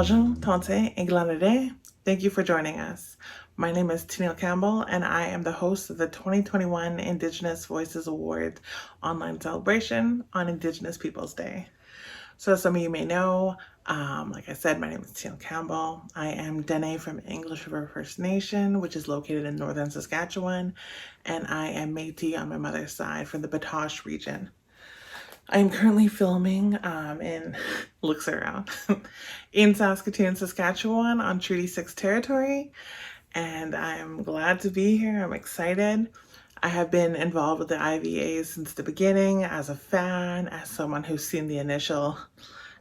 Bonjour, Tante, et Glanade. Thank you for joining us. My name is Tennille Campbell, and I am the host of the 2021 Indigenous Voices Awards online celebration on Indigenous Peoples Day. So as some of you may know, like I said, my name is Tennille Campbell. I am Dene from English River First Nation, which is located in northern Saskatchewan, and I am Métis on my mother's side from the Batoche region. I am currently filming in looks around in Saskatoon, Saskatchewan on Treaty 6 territory, and I'm glad to be here. I'm excited. I have been involved with the IVA since the beginning as a fan, as someone who's seen the initial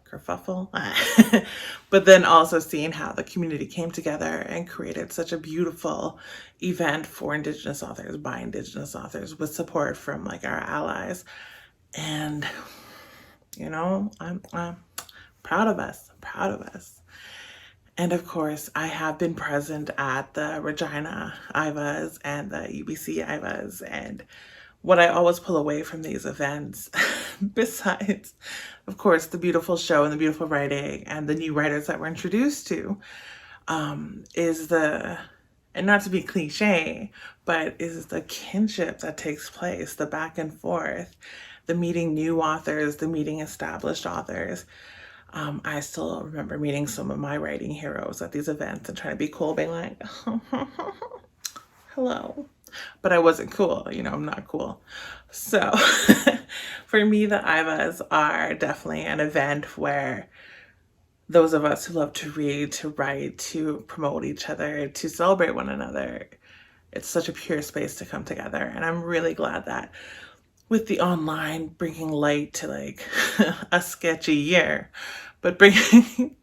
kerfuffle, but then also seeing how the community came together and created such a beautiful event for Indigenous authors by Indigenous authors with support from like our allies. And I'm proud of us, And of course, I have been present at the Regina IVAs and the UBC IVAs. And what I always pull away from these events, besides, of course, the beautiful show and the beautiful writing and the new writers that we're introduced to, is and not to be cliche, but is the kinship that takes place, the back and forth, the meeting new authors, the meeting established authors. I still remember meeting some of my writing heroes at these events and trying to be cool, being like, hello. But I wasn't cool, I'm not cool. So for me, the IVAs are definitely an event where those of us who love to read, to write, to promote each other, to celebrate one another, it's such a pure space to come together. And I'm really glad that with the online bringing light to like a sketchy year, but bringing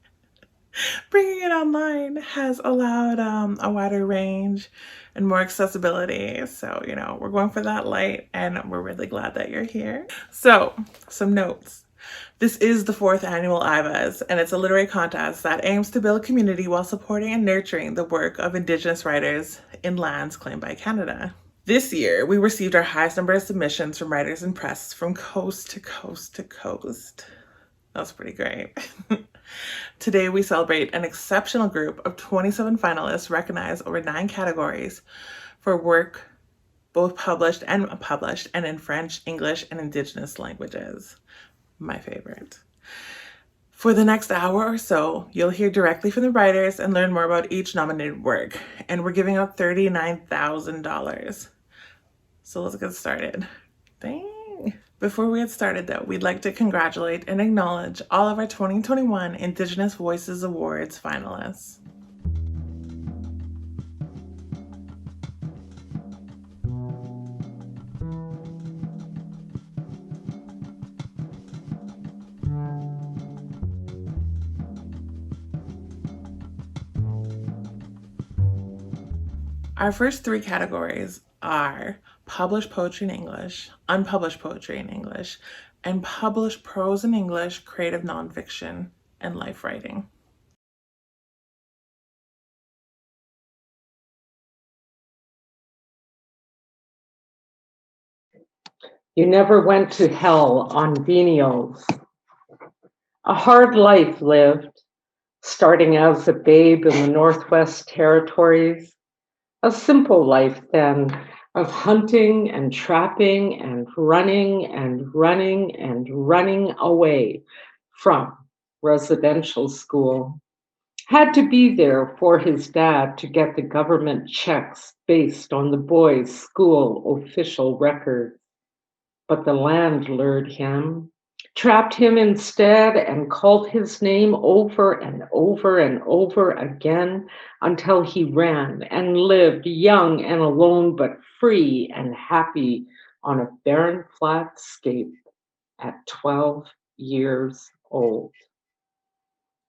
it online has allowed a wider range and more accessibility. So, we're going for that light, and we're really glad that you're here. So, some notes. This is the 4th annual IVAs, and it's a literary contest that aims to build community while supporting and nurturing the work of Indigenous writers in lands claimed by Canada. This year, we received our highest number of submissions from writers and press from coast to coast to coast. That's pretty great. Today, we celebrate an exceptional group of 27 finalists recognized over 9 categories for work both published and unpublished and in French, English, and Indigenous languages. My favorite. For the next hour or so, you'll hear directly from the writers and learn more about each nominated work. And we're giving out $39,000. So let's get started. Dang. Before we get started though, we'd like to congratulate and acknowledge all of our 2021 Indigenous Voices Awards finalists. Our first 3 categories are published poetry in English, unpublished poetry in English, and published prose in English, creative nonfiction, and life writing. You never went to hell on venials. A hard life lived, starting as a babe in the Northwest Territories. A simple life then of hunting and trapping and running and running and running away from residential school. Had to be there for his dad to get the government checks based on the boy's school official records. But the land lured him, trapped him instead, and called his name over and over and over again until he ran and lived young and alone, but free and happy on a barren flat scape at 12 years old.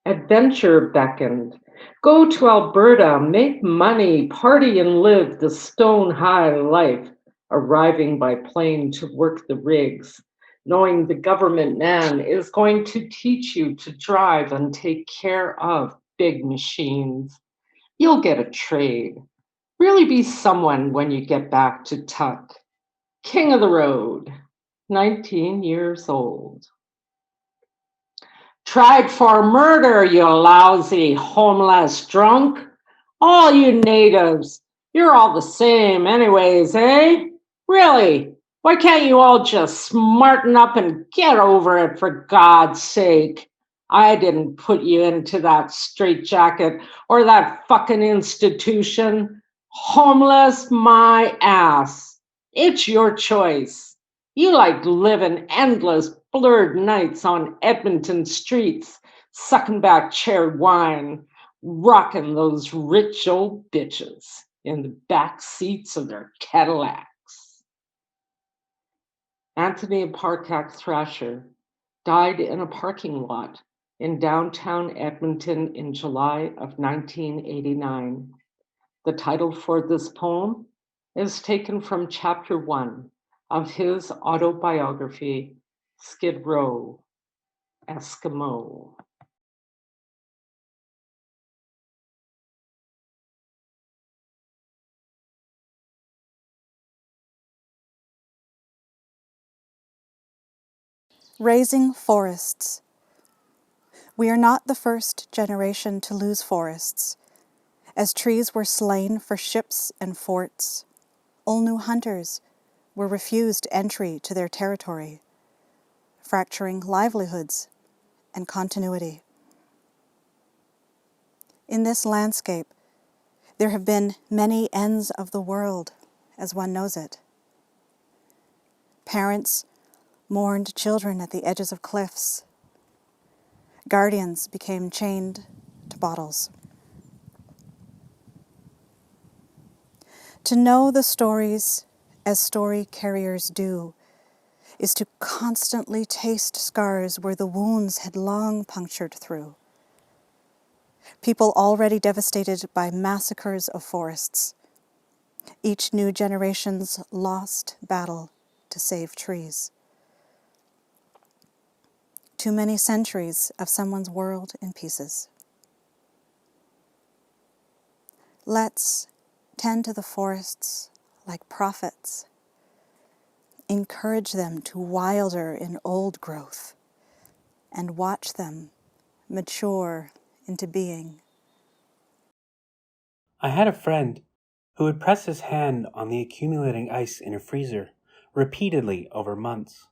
Adventure beckoned. Go to Alberta, make money, party and live the stone high life, arriving by plane to work the rigs, knowing the government man is going to teach you to drive and take care of big machines. You'll get a trade. Really be someone when you get back to Tuck. King of the road, 19 years old. Tried for murder, you lousy, homeless drunk. All you natives, you're all the same anyways, eh? Really? Why can't you all just smarten up and get over it for God's sake? I didn't put you into that straitjacket or that fucking institution. Homeless my ass. It's your choice. You like living endless blurred nights on Edmonton streets, sucking back cherry wine, rocking those rich old bitches in the back seats of their Cadillacs. Anthony Parkak Thrasher died in a parking lot in downtown Edmonton in July of 1989. The title for this poem is taken from chapter 1 of his autobiography, Skid Row, Eskimo. Raising forests. We are not the first generation to lose forests. As trees were slain for ships and forts, all new hunters were refused entry to their territory, fracturing livelihoods and continuity. In this landscape, there have been many ends of the world as one knows it. Parents mourned children at the edges of cliffs. Guardians became chained to bottles. To know the stories as story carriers do is to constantly taste scars where the wounds had long punctured through. People already devastated by massacres of forests. Each new generation's lost battle to save trees. Too many centuries of someone's world in pieces. Let's tend to the forests like prophets. Encourage them to wilder in old growth and watch them mature into being. I had a friend who would press his hand on the accumulating ice in a freezer repeatedly over months,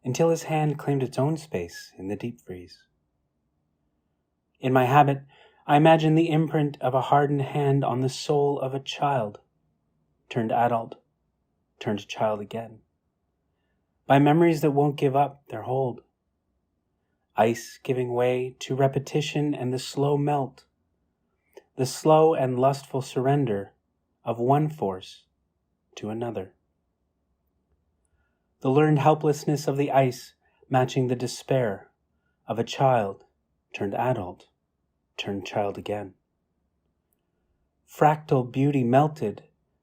until his hand claimed its own space in the deep freeze. In my habit, I imagine the imprint of a hardened hand on the soul of a child, turned adult, turned child again, by memories that won't give up their hold. Ice giving way to repetition and the slow melt, the slow and lustful surrender of one force to another. The learned helplessness of the ice matching the despair of a child turned adult, turned child again. Fractal beauty melted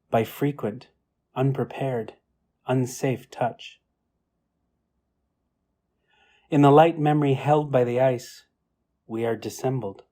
by frequent, unprepared, unsafe touch. In the light memory held by the ice, we are dissembled.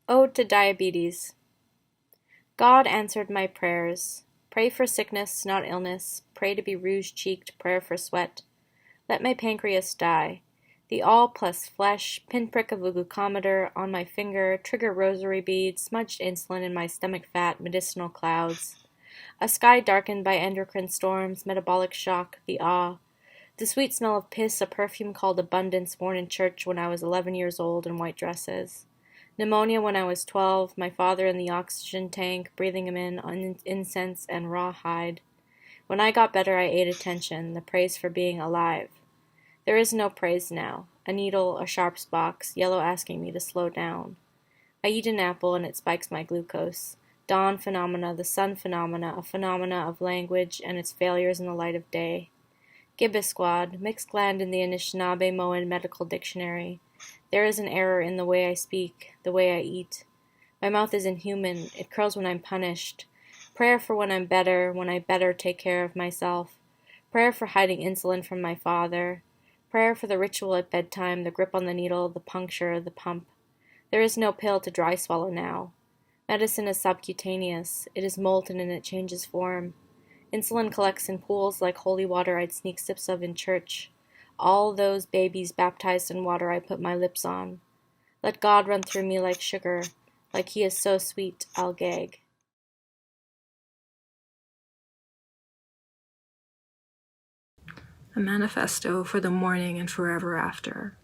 Ode to Diabetes. God answered my prayers. Pray for sickness, not illness. Pray to be rouge-cheeked, prayer for sweat. Let my pancreas die. The all plus flesh, pinprick of a glucometer on my finger, trigger rosary beads, smudged insulin in my stomach fat, medicinal clouds. A sky darkened by endocrine storms, metabolic shock, the awe. The sweet smell of piss, a perfume called abundance, worn in church when I was 11 years old in white dresses. Pneumonia when I was 12, my father in the oxygen tank, breathing him in on incense and raw hide. When I got better, I ate attention, the praise for being alive. There is no praise now. A needle, a sharps box, yellow asking me to slow down. I eat an apple and it spikes my glucose. dawn phenomena, the sun phenomena, a phenomena of language and its failures in the light of day. Gibbisquad, mixed gland in the Anishinaabe-Moan Medical Dictionary. There is an error in the way I speak, the way I eat. My mouth is inhuman, it curls when I'm punished. Prayer for when I'm better, when I better take care of myself. Prayer for hiding insulin from my father. Prayer for the ritual at bedtime, the grip on the needle, the puncture, the pump. There is no pill to dry swallow now. Medicine is subcutaneous. It is molten and it changes form. Insulin collects in pools like holy water I'd sneak sips of in church. All those babies baptized in water I put my lips on. Let God run through me like sugar. Like he is so sweet, I'll gag. A manifesto for the morning and forever after.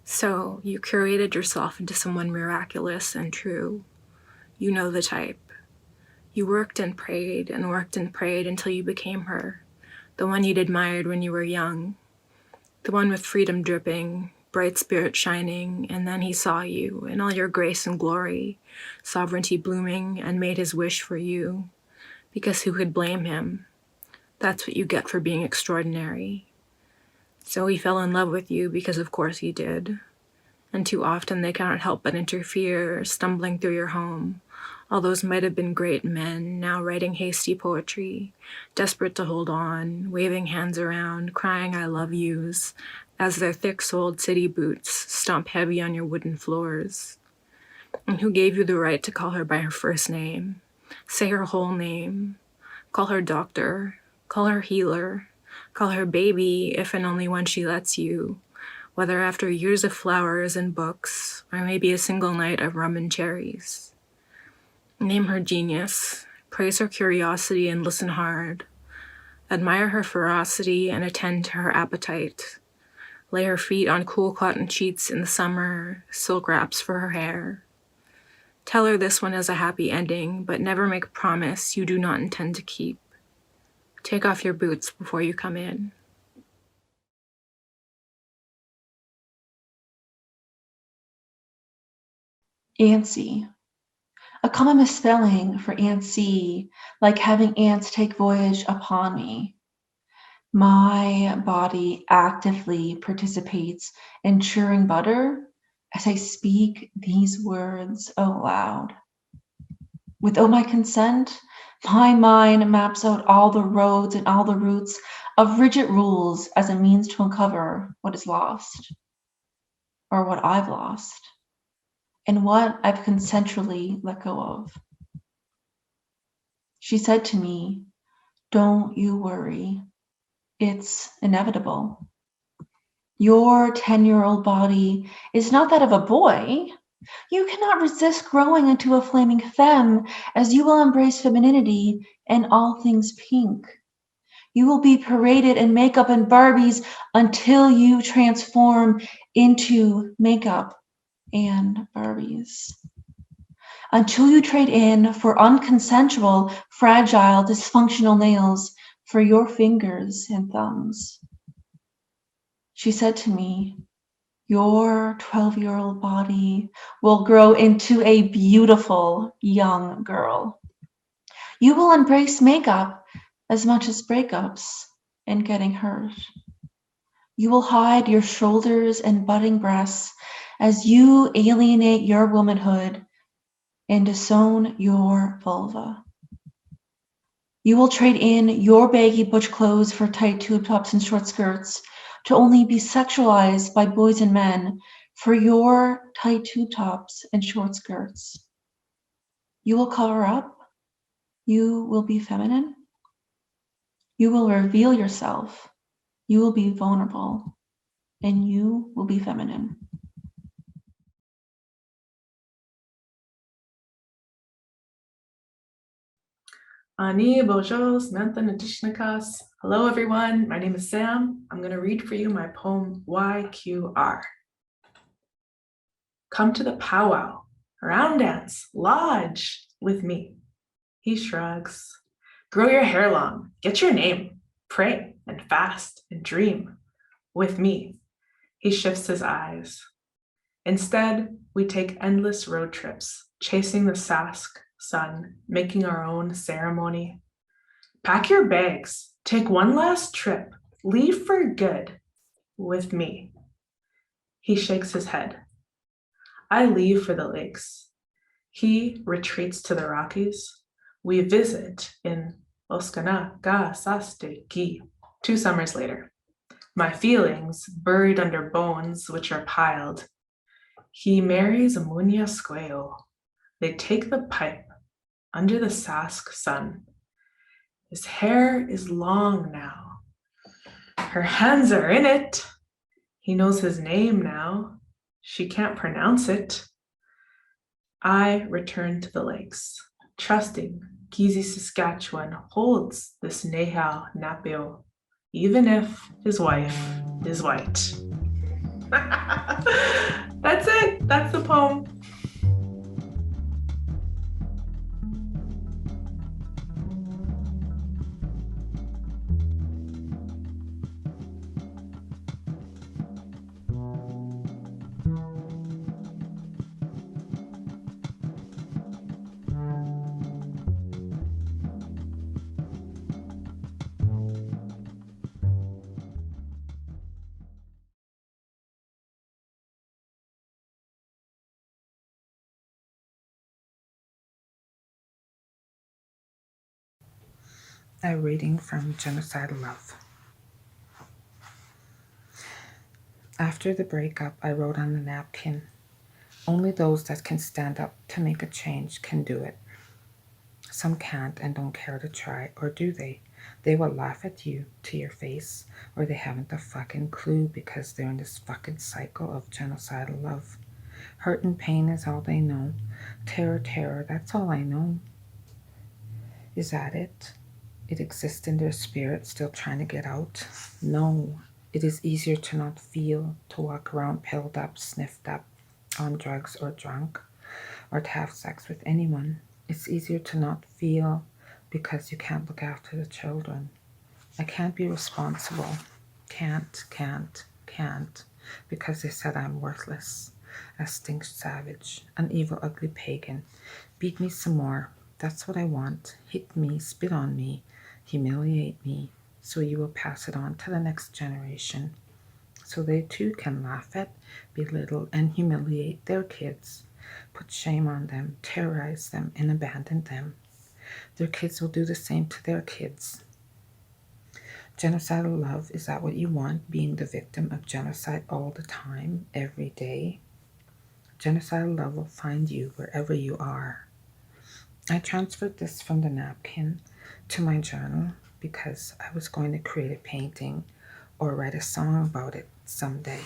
So, you curated yourself into someone miraculous and true. You know the type. You worked and prayed until you became her, the one you'd admired when you were young, the one with freedom dripping, bright spirit shining, and then he saw you in all your grace and glory, sovereignty blooming, and made his wish for you, because who could blame him? That's what you get for being extraordinary. So he fell in love with you because of course he did. And too often they cannot help but interfere, stumbling through your home. All those might have been great men, now writing hasty poetry, desperate to hold on, waving hands around, crying I love yous, as their thick-soled city boots stomp heavy on your wooden floors. And who gave you the right to call her by her first name? Say her whole name. Call her doctor. Call her healer. Call her baby if and only when she lets you, whether after years of flowers and books, or maybe a single night of rum and cherries. Name her genius, praise her curiosity and listen hard, admire her ferocity and attend to her appetite, lay her feet on cool cotton sheets in the summer, silk wraps for her hair. Tell her this one is a happy ending, but never make a promise you do not intend to keep. Take off your boots before you come in. Antsy. A common misspelling for antsy, like having ants take voyage upon me. My body actively participates in churning butter as I speak these words aloud. With my consent, my mind maps out all the roads and all the routes of rigid rules as a means to uncover what is lost, or what I've lost, and what I've consensually let go of. She said to me, "Don't you worry. It's inevitable. Your 10-year-old body is not that of a boy. You cannot resist growing into a flaming femme as you will embrace femininity and all things pink. You will be paraded in makeup and Barbies until you transform into makeup and Barbies. Until you trade in for unconsensual, fragile, dysfunctional nails for your fingers and thumbs." She said to me, "Your 12-year-old body will grow into a beautiful young girl. You will embrace makeup as much as breakups and getting hurt. You will hide your shoulders and budding breasts as you alienate your womanhood and disown your vulva. You will trade in your baggy butch clothes for tight tube tops and short skirts to only be sexualized by boys and men for your tight tube tops and short skirts. You will cover up. You will be feminine. You will reveal yourself. You will be vulnerable. And you will be feminine." Ani Bojos Mentha Nadishnikas. Hello everyone, my name is Sam. I'm going to read for you my poem YQR. Come to the powwow, round dance, lodge with me. He shrugs. Grow your hair long, get your name, pray and fast and dream with me. He shifts his eyes. Instead, we take endless road trips, chasing the Sask, son, making our own ceremony. Pack your bags, take one last trip, leave for good with me. He shakes his head. I leave for the lakes. He retreats to the Rockies. We visit in Oskanagasasteki 2 summers later. My feelings buried under bones which are piled. He marries Amunia Squeo. They take the pipe under the Sask sun. His hair is long now. Her hands are in it. He knows his name now. She can't pronounce it. I return to the lakes, trusting Gizi Saskatchewan holds this Nehal Napio, even if his wife is white. That's it. That's the poem. A reading from Genocidal Love. After the breakup, I wrote on the napkin, only those that can stand up to make a change can do it. Some can't and don't care to try, or do they? They will laugh at you to your face, or they haven't a fucking clue because they're in this fucking cycle of genocidal love. Hurt and pain is all they know. Terror, that's all I know. Is that it? It exists in their spirit, still trying to get out? No, it is easier to not feel, to walk around pilled up, sniffed up, on drugs or drunk, or to have sex with anyone. It's easier to not feel because you can't look after the children. I can't be responsible. Can't, because they said I'm worthless. A stink savage, an evil, ugly pagan. Beat me some more. That's what I want. Hit me, spit on me, humiliate me, so you will pass it on to the next generation, so they too can laugh at, belittle, and humiliate their kids, put shame on them, terrorize them, and abandon them. Their kids will do the same to their kids. Genocidal love, is that what you want, being the victim of genocide all the time, every day? Genocidal love will find you wherever you are. I transferred this from the napkin to my journal because I was going to create a painting or write a song about it someday.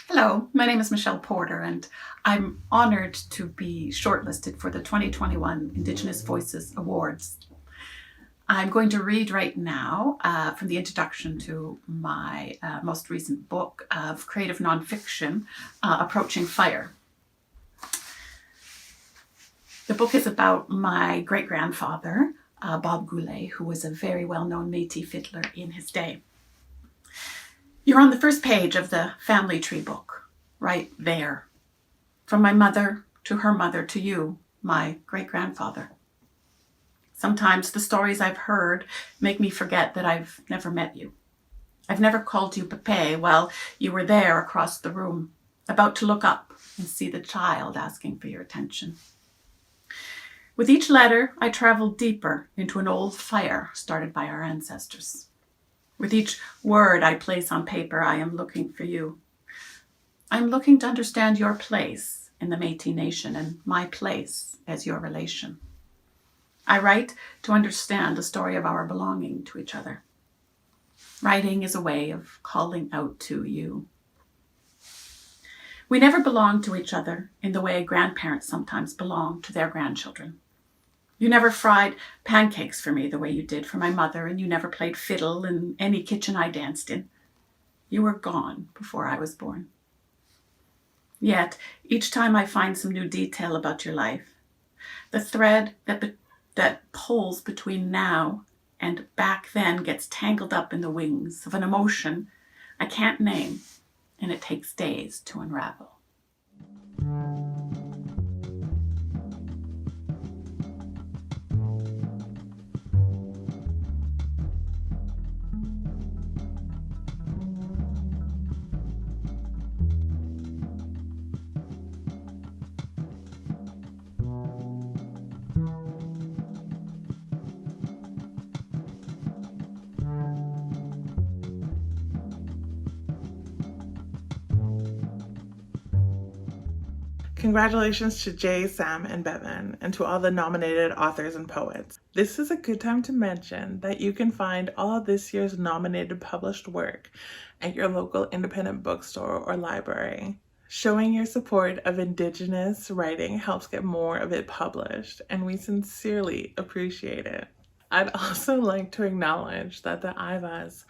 Hello, my name is Michelle Porter, and I'm honored to be shortlisted for the 2021 Indigenous Voices Awards. I'm going to read right now from the introduction to my most recent book of creative nonfiction, Approaching Fire. The book is about my great-grandfather, Bob Goulet, who was a very well-known Métis fiddler in his day. You're on the first page of the family tree book, right there. From my mother to her mother to you, my great-grandfather. Sometimes the stories I've heard make me forget that I've never met you. I've never called you Pepe while you were there across the room, about to look up and see the child asking for your attention. With each letter, I travel deeper into an old fire started by our ancestors. With each word I place on paper, I am looking for you. I'm looking to understand your place in the Métis Nation and my place as your relation. I write to understand the story of our belonging to each other. Writing is a way of calling out to you. We never belong to each other in the way grandparents sometimes belong to their grandchildren. You never fried pancakes for me the way you did for my mother, and you never played fiddle in any kitchen I danced in. You were gone before I was born. Yet, each time I find some new detail about your life, the thread that that pulls between now and back then gets tangled up in the wings of an emotion I can't name, and it takes days to unravel. Congratulations to Jay, Sam, and Bevan, and to all the nominated authors and poets. This is a good time to mention that you can find all of this year's nominated published work at your local independent bookstore or library. Showing your support of Indigenous writing helps get more of it published, and we sincerely appreciate it. I'd also like to acknowledge that the IVAs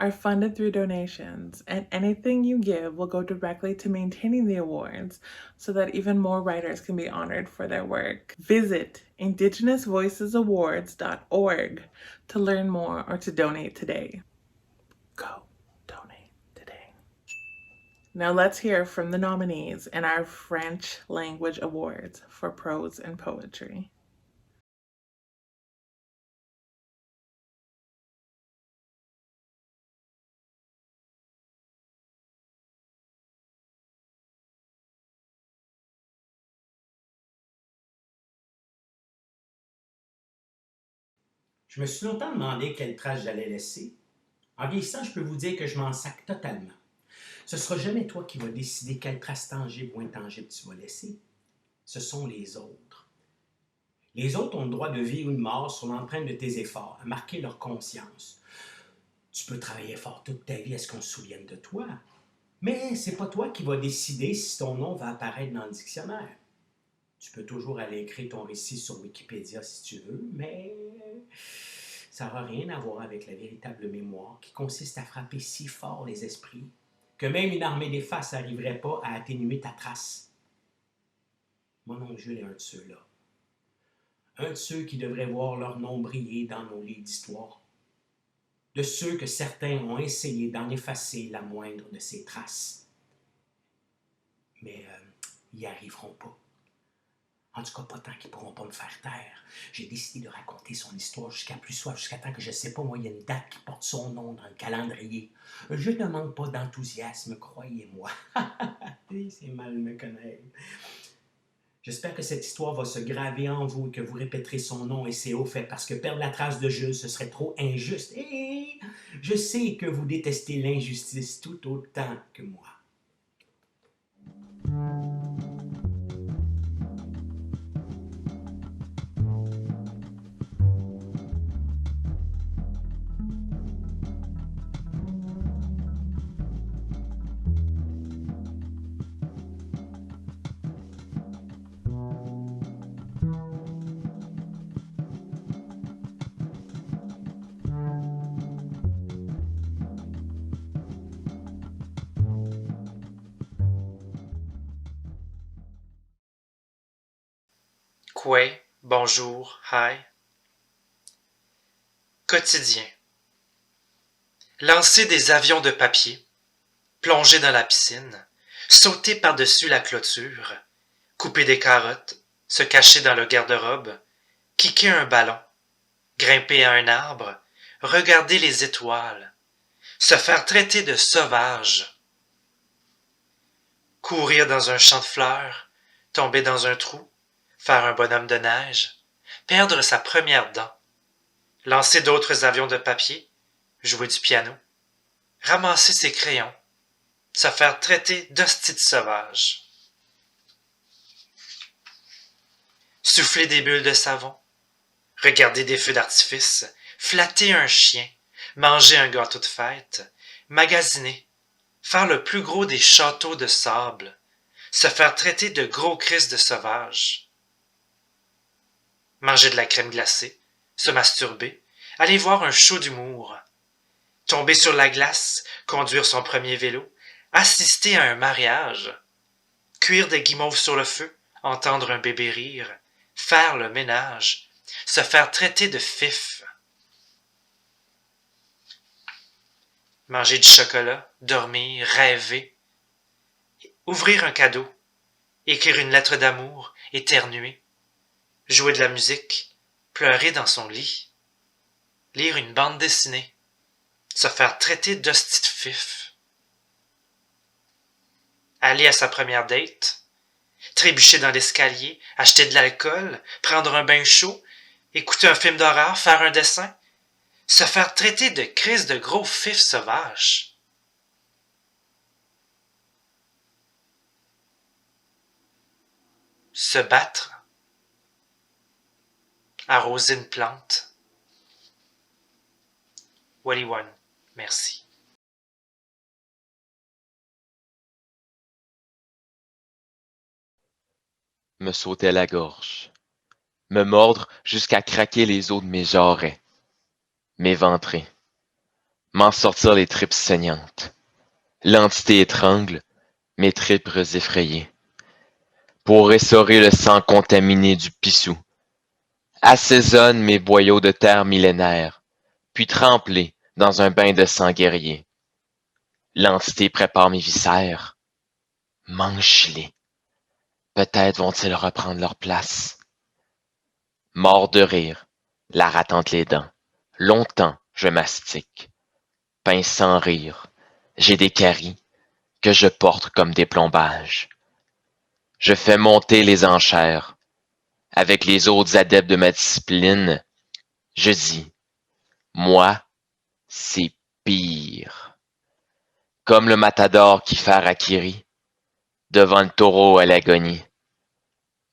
are funded through donations, and anything you give will go directly to maintaining the awards so that even more writers can be honored for their work. Visit indigenousvoicesawards.org to learn more or to donate today. Go donate today. Now let's hear from the nominees in our French language awards for prose and poetry. Je me suis longtemps demandé quelle trace j'allais laisser. En vieillissant, je peux vous dire que je m'en sac totalement. Ce ne sera jamais toi qui vas décider quelle trace tangible ou intangible tu vas laisser. Ce sont les autres. Les autres ont le droit de vie ou de mort sur l'empreinte de tes efforts, à marquer leur conscience. Tu peux travailler fort toute ta vie à ce qu'on se souvienne de toi, mais c'est pas toi qui vas décider si ton nom va apparaître dans le dictionnaire. Tu peux toujours aller écrire ton récit sur Wikipédia si tu veux, mais ça n'aura rien à voir avec la véritable mémoire qui consiste à frapper si fort les esprits que même une armée d'effaces n'arriverait pas à atténuer ta trace. Mon oncle Jules est un de ceux-là. Un de ceux qui devraient voir leur nom briller dans nos livres d'histoire. De ceux que certains ont essayé d'en effacer la moindre de ces traces. Mais ils n'y arriveront pas. En tout cas, pas tant qu'ils ne pourront pas me faire taire. J'ai décidé de raconter son histoire jusqu'à plus soif, jusqu'à temps que je ne sais pas, moi, il y a une date qui porte son nom dans le calendrier. Je ne manque pas d'enthousiasme, croyez-moi. C'est mal me connaître. J'espère que cette histoire va se graver en vous et que vous répéterez son nom et ses hauts faits, parce que perdre la trace de Jules, ce serait trop injuste. Et je sais que vous détestez l'injustice tout autant que moi. Kwe, bonjour, hi. Quotidien. Lancer des avions de papier, plonger dans la piscine, sauter par-dessus la clôture, couper des carottes, se cacher dans le garde-robe, kicker un ballon, grimper à un arbre, regarder les étoiles, se faire traiter de sauvage, courir dans un champ de fleurs, tomber dans un trou, faire un bonhomme de neige, perdre sa première dent, lancer d'autres avions de papier, jouer du piano, ramasser ses crayons, se faire traiter d'hostie de sauvage, souffler des bulles de savon, regarder des feux d'artifice, flatter un chien, manger un gâteau de fête, magasiner, faire le plus gros des châteaux de sable, se faire traiter de gros Christ de sauvage, manger de la crème glacée, se masturber, aller voir un show d'humour, tomber sur la glace, conduire son premier vélo, assister à un mariage, cuire des guimauves sur le feu, entendre un bébé rire, faire le ménage, se faire traiter de fif. Manger du chocolat, dormir, rêver, ouvrir un cadeau, écrire une lettre d'amour, éternuer, jouer de la musique, pleurer dans son lit, lire une bande dessinée, se faire traiter d'hostie de fif, aller à sa première date, trébucher dans l'escalier, acheter de l'alcool, prendre un bain chaud, écouter un film d'horreur, faire un dessin, se faire traiter de crise de gros fif sauvage. Se battre, arroser une plante. Wally-One, merci. Me sauter à la gorge, me mordre jusqu'à craquer les os de mes jarrets, m'éventrer, m'en sortir les tripes saignantes. L'entité étrangle mes tripes effrayées, pour essorer le sang contaminé du pissou, assaisonne mes boyaux de terre millénaire, puis trempe-les dans un bain de sang guerrier. L'entité prépare mes viscères, mange-les. Peut-être vont-ils reprendre leur place. Mort de rire, la rate entre les dents. Longtemps je mastique. Pince sans rire, j'ai des caries que je porte comme des plombages. Je fais monter les enchères. Avec les autres adeptes de ma discipline, je dis, moi, c'est pire. Comme le matador qui fait harakiri devant le taureau à l'agonie.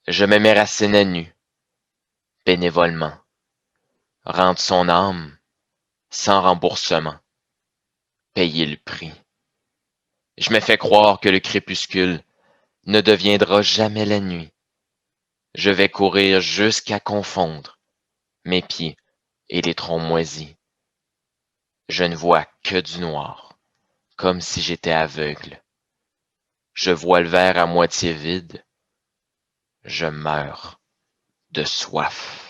Je me mets racine à nu, bénévolement, rendre son âme sans remboursement, payer le prix. Je me fais croire que le crépuscule ne deviendra jamais la nuit. Je vais courir jusqu'à confondre mes pieds et les troncs moisis. Je ne vois que du noir, comme si j'étais aveugle. Je vois le verre à moitié vide. Je meurs de soif.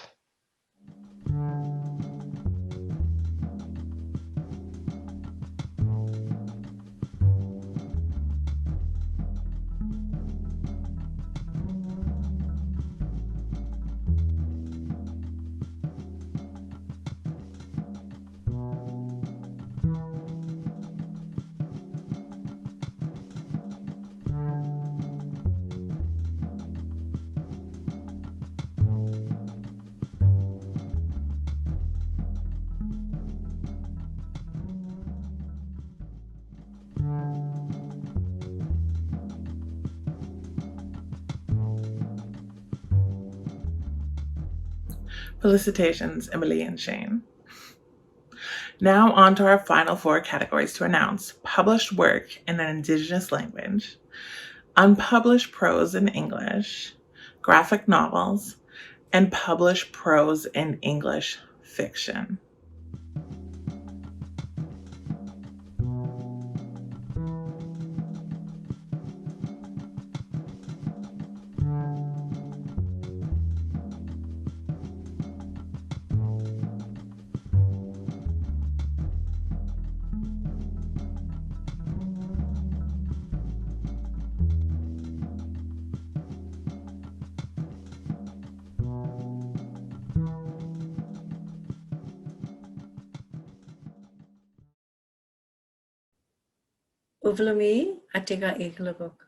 Felicitations, Emily and Shane. Now on to our final 4 categories to announce: published work in an Indigenous language, unpublished prose in English, graphic novels, and published prose in English fiction. Uvlumi atiga igluguk.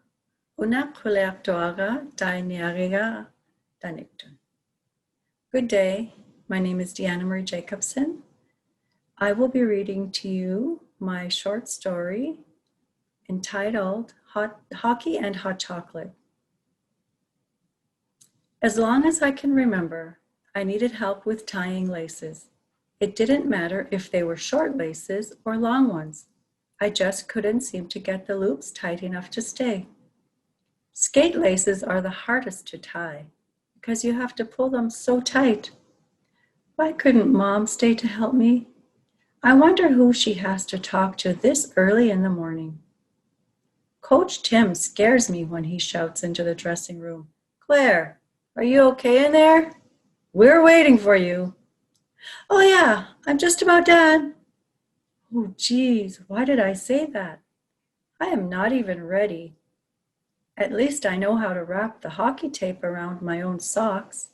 Una kuleaktoaga dainiariga danictun. Good day. My name is Deanna Marie Jacobson. I will be reading to you my short story entitled Hockey and Hot Chocolate. As long as I can remember, I needed help with tying laces. It didn't matter if they were short laces or long ones. I just couldn't seem to get the loops tight enough to stay. Skate laces are the hardest to tie because you have to pull them so tight. Why couldn't Mom stay to help me? I wonder who she has to talk to this early in the morning. Coach Tim scares me when he shouts into the dressing room, "Claire, are you okay in there?" We're waiting for you. Oh yeah, I'm just about done. Oh geez, why did I say that? I am not even ready. At least I know how to wrap the hockey tape around my own socks.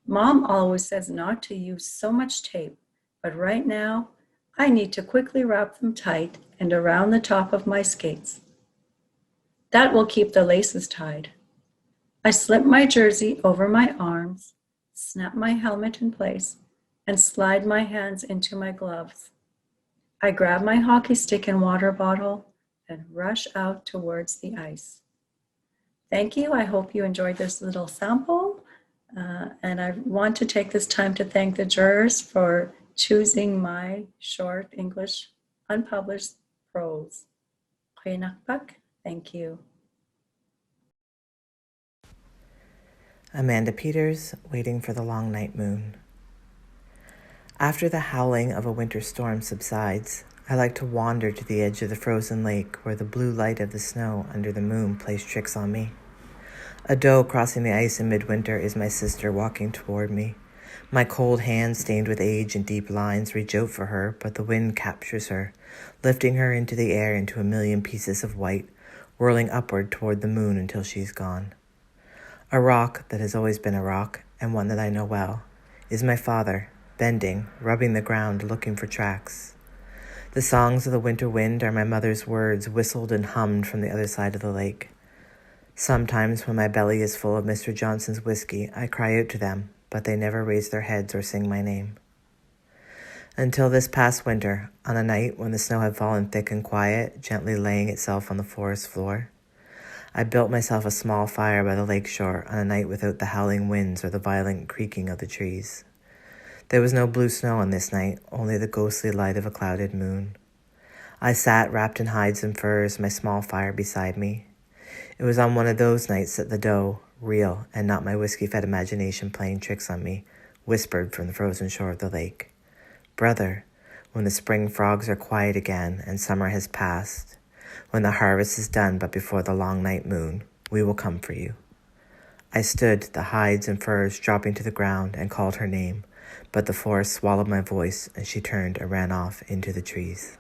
Mom always says not to use so much tape, but right now I need to quickly wrap them tight and around the top of my skates. That will keep the laces tied. I slip my jersey over my arms, snap my helmet in place, and slide my hands into my gloves. I grab my hockey stick and water bottle and rush out towards the ice. Thank you. I hope you enjoyed this little sample. And I want to take this time to thank the jurors for choosing my short English unpublished prose. Thank you. Amanda Peters, Waiting for the Long Night Moon. After the howling of a winter storm subsides, I like to wander to the edge of the frozen lake where the blue light of the snow under the moon plays tricks on me. A doe crossing the ice in midwinter is my sister walking toward me. My cold hands, stained with age and deep lines, reach out for her, but the wind captures her, lifting her into the air into a million pieces of white, whirling upward toward the moon until she's gone. A rock that has always been a rock, and one that I know well, is my father, bending, rubbing the ground, looking for tracks. The songs of the winter wind are my mother's words, whistled and hummed from the other side of the lake. Sometimes, when my belly is full of Mr. Johnson's whiskey, I cry out to them, but they never raise their heads or sing my name. Until this past winter, on a night when the snow had fallen thick and quiet, gently laying itself on the forest floor, I built myself a small fire by the lake shore on a night without the howling winds or the violent creaking of the trees. There was no blue snow on this night, only the ghostly light of a clouded moon. I sat wrapped in hides and furs, my small fire beside me. It was on one of those nights that the doe, real and not my whiskey-fed imagination playing tricks on me, whispered from the frozen shore of the lake, "Brother, when the spring frogs are quiet again and summer has passed, when the harvest is done but before the long night moon, we will come for you." I stood, the hides and furs dropping to the ground, and called her name, but the forest swallowed my voice, and she turned and ran off into the trees.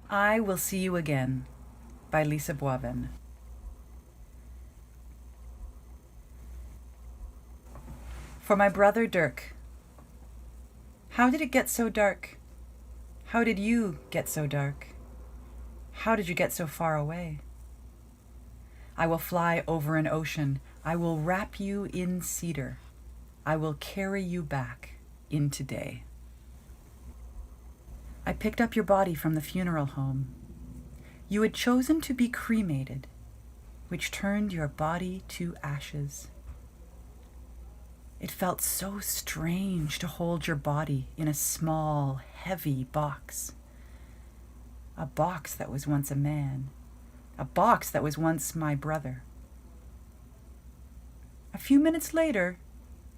I Will See You Again by Lisa Boivin. For my brother Dirk. How did it get so dark? How did you get so dark? How did you get so far away? I will fly over an ocean. I will wrap you in cedar. I will carry you back into day. I picked up your body from the funeral home. You had chosen to be cremated, which turned your body to ashes. It felt so strange to hold your body in a small, heavy box. A box that was once a man. A box that was once my brother. A few minutes later,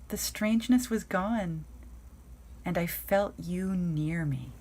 the strangeness was gone, and I felt you near me.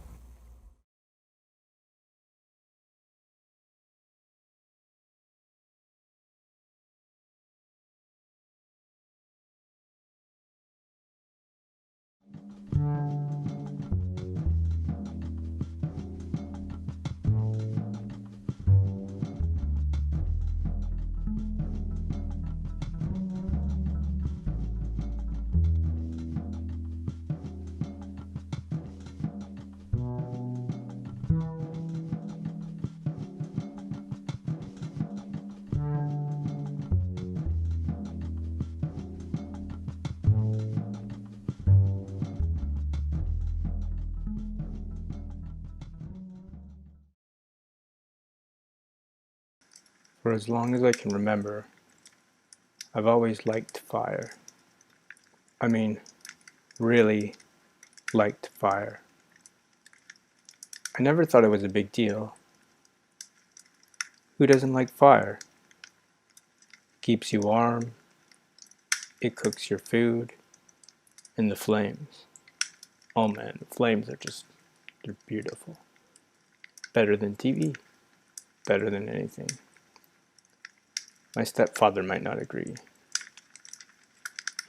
For as long as I can remember, I've always liked fire. I mean, really liked fire. I never thought it was a big deal. Who doesn't like fire? Keeps you warm, it cooks your food, and the flames. Oh man, the flames are just, they're beautiful. Better than TV, better than anything. My stepfather might not agree.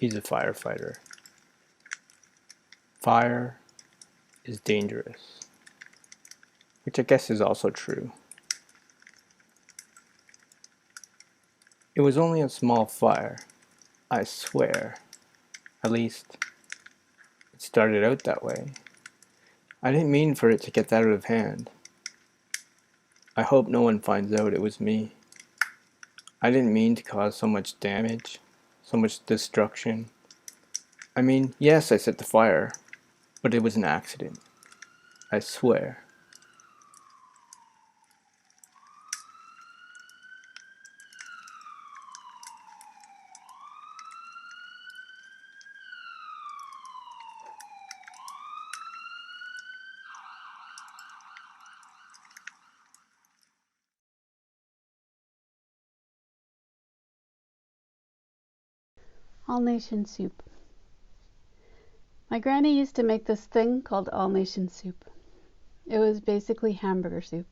He's a firefighter. Fire is dangerous, which I guess is also true. It was only a small fire, I swear. At least, it started out that way. I didn't mean for it to get that out of hand. I hope no one finds out it was me. I didn't mean to cause so much damage, so much destruction. I mean, yes, I set the fire, but it was an accident. I swear. All Nation Soup. My granny used to make this thing called All Nation Soup. It was basically hamburger soup,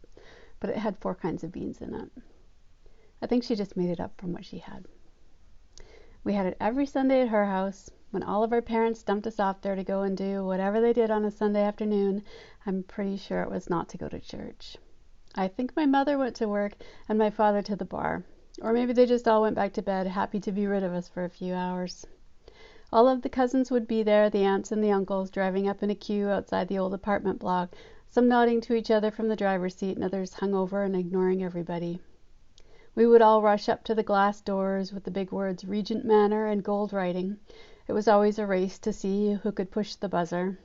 but it had 4 kinds of beans in it. I think she just made it up from what she had. We had it every Sunday at her house. When all of our parents dumped us off there to go and do whatever they did on a Sunday afternoon, I'm pretty sure it was not to go to church. I think my mother went to work and my father to the bar. Or maybe they just all went back to bed, happy to be rid of us for a few hours. All of the cousins would be there, the aunts and the uncles, driving up in a queue outside the old apartment block, some nodding to each other from the driver's seat and others hung over and ignoring everybody. We would all rush up to the glass doors with the big words Regent Manor in gold writing. It was always a race to see who could push the buzzer.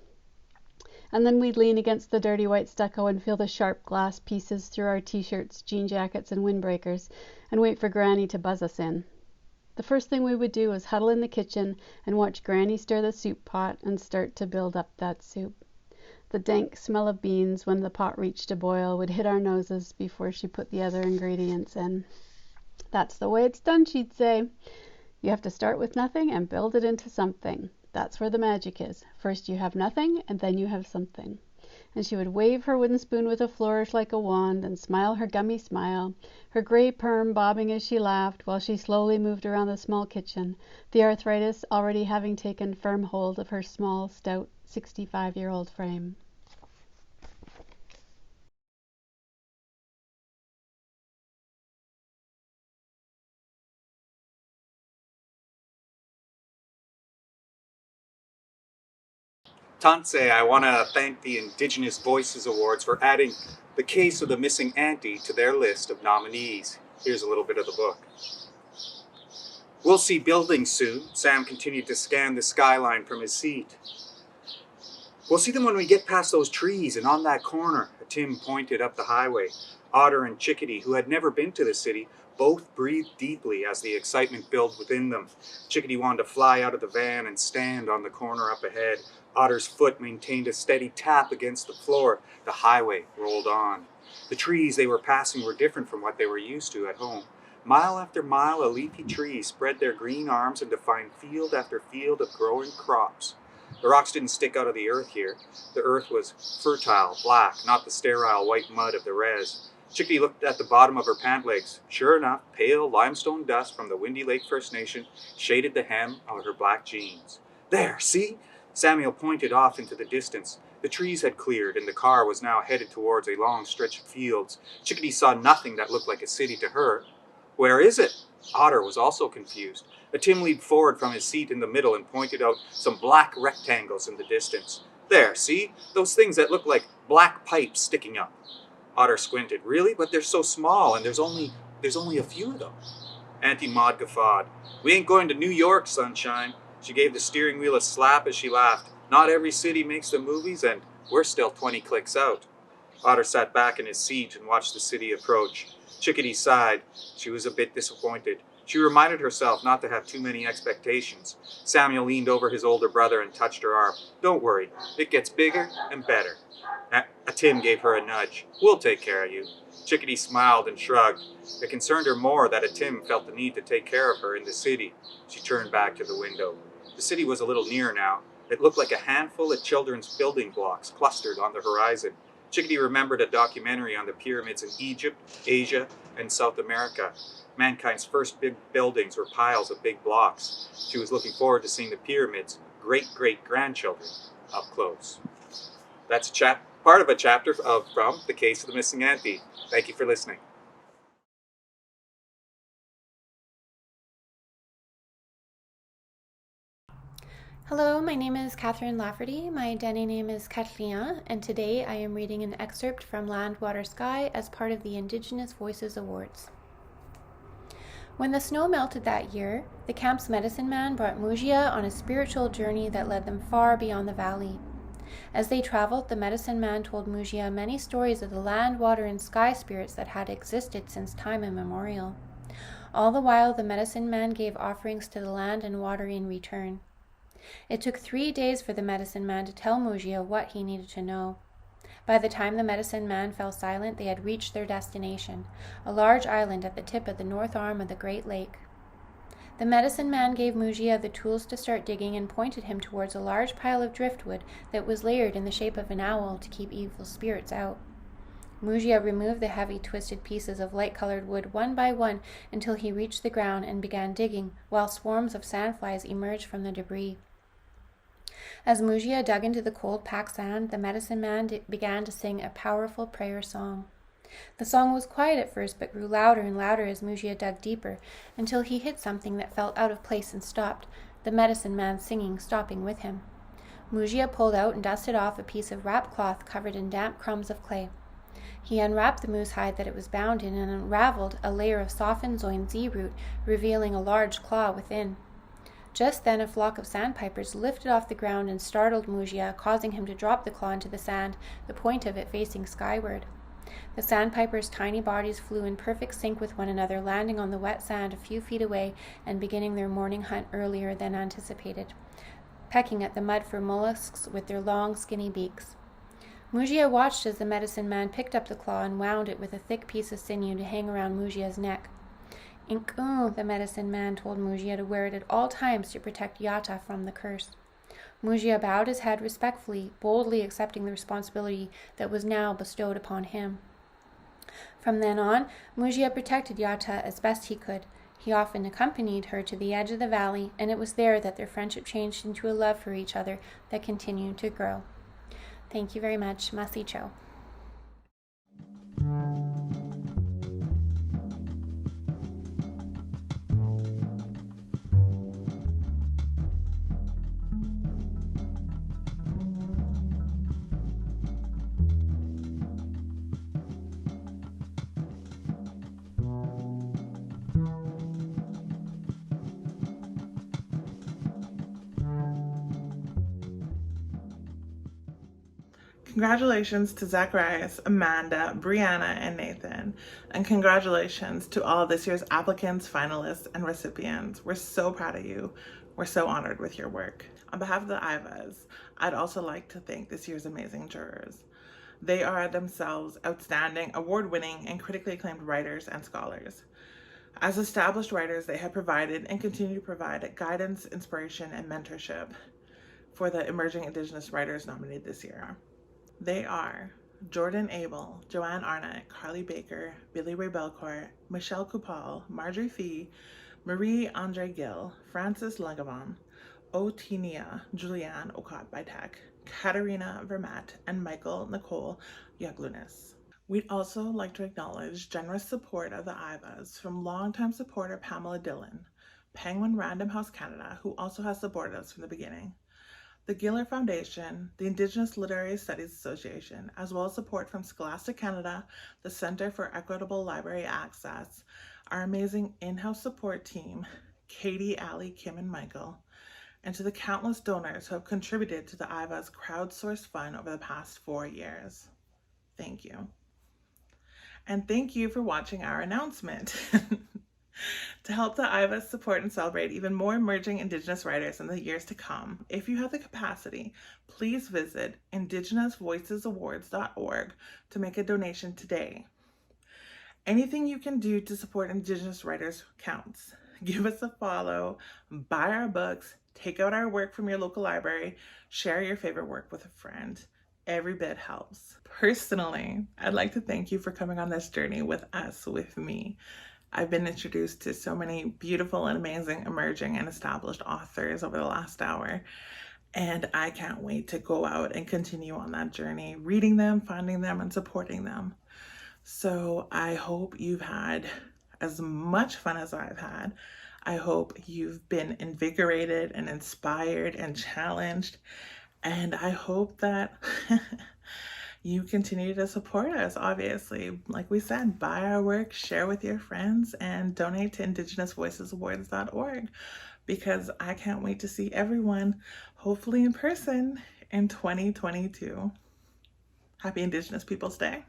And then we'd lean against the dirty white stucco and feel the sharp glass pieces through our t-shirts, jean jackets and windbreakers, and wait for Granny to buzz us in. The first thing we would do was huddle in the kitchen and watch Granny stir the soup pot and start to build up that soup. The dank smell of beans when the pot reached a boil would hit our noses before she put the other ingredients in. That's the way it's done, she'd say. You have to start with nothing and build it into something. That's where the magic is. First you have nothing and then you have something. And she would wave her wooden spoon with a flourish like a wand and smile her gummy smile, her gray perm bobbing as she laughed while she slowly moved around the small kitchen, the arthritis already having taken firm hold of her small, stout, 65-year-old frame. Tanse, I want to thank the Indigenous Voices Awards for adding The Case of the Missing Auntie to their list of nominees. Here's a little bit of the book. We'll see buildings soon. Sam continued to scan the skyline from his seat. We'll see them when we get past those trees and on that corner. Tim pointed up the highway. Otter and Chickadee, who had never been to the city, both breathed deeply as the excitement built within them. Chickadee wanted to fly out of the van and stand on the corner up ahead. Otter's foot maintained a steady tap against the floor. The highway rolled on. The trees they were passing were different from what they were used to at home. Mile after mile, a leafy tree spread their green arms and defined field after field of growing crops. The rocks didn't stick out of the earth here. The earth was fertile, black, not the sterile white mud of the res. Chickadee looked at the bottom of her pant legs. Sure enough, pale limestone dust from the Windy Lake First Nation shaded the hem of her black jeans. There, see? Samuel pointed off into the distance. The trees had cleared, and the car was now headed towards a long stretch of fields. Chickadee saw nothing that looked like a city to her. Where is it? Otter was also confused. Tim leaned forward from his seat in the middle and pointed out some black rectangles in the distance. There, see? Those things that look like black pipes sticking up. Otter squinted. Really? But they're so small, and there's only a few of them. Auntie Maud guffawed. We ain't going to New York, sunshine. She gave the steering wheel a slap as she laughed. Not every city makes the movies, and we're still 20 clicks out. Otter sat back in his seat and watched the city approach. Chickadee sighed. She was a bit disappointed. She reminded herself not to have too many expectations. Samuel leaned over his older brother and touched her arm. Don't worry, it gets bigger and better. Tim gave her a nudge. We'll take care of you. Chickadee smiled and shrugged. It concerned her more that Tim felt the need to take care of her in the city. She turned back to the window. The city was a little nearer now. It looked like a handful of children's building blocks clustered on the horizon. Chickadee remembered a documentary on the pyramids in Egypt, Asia, and South America. Mankind's first big buildings were piles of big blocks. She was looking forward to seeing the pyramids' great-great-grandchildren up close. That's part of a chapter from The Case of the Missing Auntie. Thank you for listening. Hello, my name is Catherine Lafferty. My Dene name is Kathleen, and today I am reading an excerpt from Land, Water, Sky as part of the Indigenous Voices Awards. When the snow melted that year, the camp's medicine man brought Mujia on a spiritual journey that led them far beyond the valley. As they traveled, the medicine man told Mujia many stories of the land, water, and sky spirits that had existed since time immemorial. All the while, the medicine man gave offerings to the land and water in return. It took 3 days for the medicine man to tell Mujia what he needed to know. By the time the medicine man fell silent, they had reached their destination, a large island at the tip of the north arm of the Great Lake. The medicine man gave Mujia the tools to start digging and pointed him towards a large pile of driftwood that was layered in the shape of an owl to keep evil spirits out. Mujia removed the heavy, twisted pieces of light-colored wood one by one until he reached the ground and began digging, while swarms of sandflies emerged from the debris. As Mujia dug into the cold, packed sand, the medicine man began to sing a powerful prayer song. The song was quiet at first, but grew louder and louder as Mujia dug deeper, until he hit something that felt out of place and stopped, the medicine man singing stopping with him. Mujia pulled out and dusted off a piece of wrapped cloth covered in damp crumbs of clay. He unwrapped the moose hide that it was bound in and unraveled a layer of softened zoinzi root, revealing a large claw within. Just then a flock of sandpipers lifted off the ground and startled Mujia, causing him to drop the claw into the sand, the point of it facing skyward. The sandpipers' tiny bodies flew in perfect sync with one another, landing on the wet sand a few feet away and beginning their morning hunt earlier than anticipated, pecking at the mud for mollusks with their long, skinny beaks. Mujia watched as the medicine man picked up the claw and wound it with a thick piece of sinew to hang around Mujia's neck. Inku, the medicine man told Mujia to wear it at all times to protect Yata from the curse. Mujia bowed his head respectfully, boldly accepting the responsibility that was now bestowed upon him. From then on, Mujia protected Yata as best he could. He often accompanied her to the edge of the valley, and it was there that their friendship changed into a love for each other that continued to grow. Thank you very much. Masicho. Congratulations to Zacharias, Amanda, Brianna, and Nathan. And congratulations to all of this year's applicants, finalists, and recipients. We're so proud of you. We're so honored with your work. On behalf of the IVAs, I'd also like to thank this year's amazing jurors. They are themselves outstanding, award-winning, and critically acclaimed writers and scholars. As established writers, they have provided and continue to provide guidance, inspiration, and mentorship for the emerging Indigenous writers nominated this year. They are Jordan Abel, Joanne Arnott, Carly Baker, Billy Ray Belcourt, Michelle Coupal, Marjorie Fee, Marie Andre Gill, Frances Langevin, Otinia Julianne Okot-Bitek, Katarina Vermette, and Michael Nicole Yaglunis. We'd also like to acknowledge generous support of the IVAs from longtime supporter Pamela Dillon, Penguin Random House Canada, who also has supported us from the beginning, the Giller Foundation, the Indigenous Literary Studies Association, as well as support from Scholastic Canada, the Centre for Equitable Library Access, our amazing in-house support team, Katie, Ali, Kim, and Michael, and to the countless donors who have contributed to the IVA's crowdsourced fund over the past 4 years. Thank you. And thank you for watching our announcement. To help the IVAs support and celebrate even more emerging Indigenous writers in the years to come, if you have the capacity, please visit indigenousvoicesawards.org to make a donation today. Anything you can do to support Indigenous writers counts. Give us a follow, buy our books, take out our work from your local library, share your favorite work with a friend. Every bit helps. Personally, I'd like to thank you for coming on this journey with us, with me. I've been introduced to so many beautiful and amazing emerging and established authors over the last hour, and I can't wait to go out and continue on that journey, reading them, finding them, and supporting them. So I hope you've had as much fun as I've had. I hope you've been invigorated and inspired and challenged, and I hope that you continue to support us, obviously. Like we said, buy our work, share with your friends, and donate to indigenousvoicesawards.org, because I can't wait to see everyone, hopefully in person, in 2022. Happy Indigenous Peoples Day.